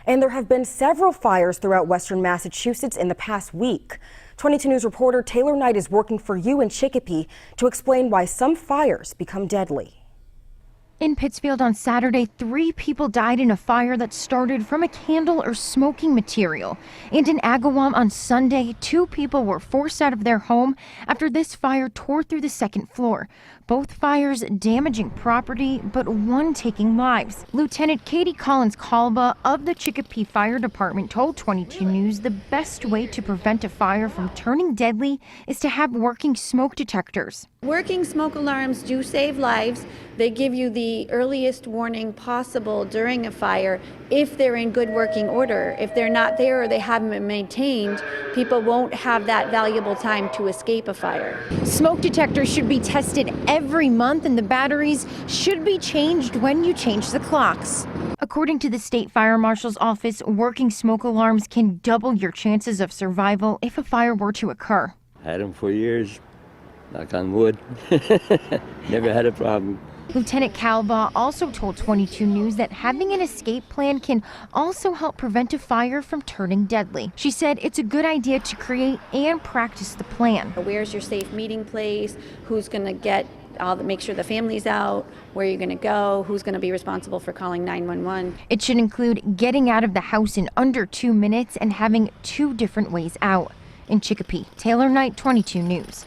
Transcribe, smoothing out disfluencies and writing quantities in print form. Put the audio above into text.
And there have been several fires throughout western Massachusetts in the past week. 22 News reporter Taylor Knight is working for you in Chicopee to explain why some fires become deadly. In Pittsfield on Saturday, 3 people died in a fire that started from a candle or smoking material. And in Agawam on Sunday, 2 people were forced out of their home after this fire tore through the second floor. Both fires damaging property, but one taking lives. Lieutenant Katie Collins-Kalba of the Chicopee Fire Department told 22 News the best way to prevent a fire from turning deadly is to have working smoke detectors. Working smoke alarms do save lives. They give you the earliest warning possible during a fire if they're in good working order. If they're not there or they haven't been maintained, people won't have that valuable time to escape a fire. Smoke detectors should be tested every month, and the batteries should be changed when you change the clocks. According to the state fire marshal's office, working smoke alarms can double your chances of survival if a fire were to occur. Had them for years. Knock on wood. Never had a problem. Lieutenant Kalba also told 22 News that having an escape plan can also help prevent a fire from turning deadly. She said it's a good idea to create and practice the plan. Where's your safe meeting place? Who's going to make sure the family's out? Where you're going to go? Who's going to be responsible for calling 911? It should include getting out of the house in under 2 minutes and having 2 different ways out. In Chicopee, Taylor Knight, 22 News.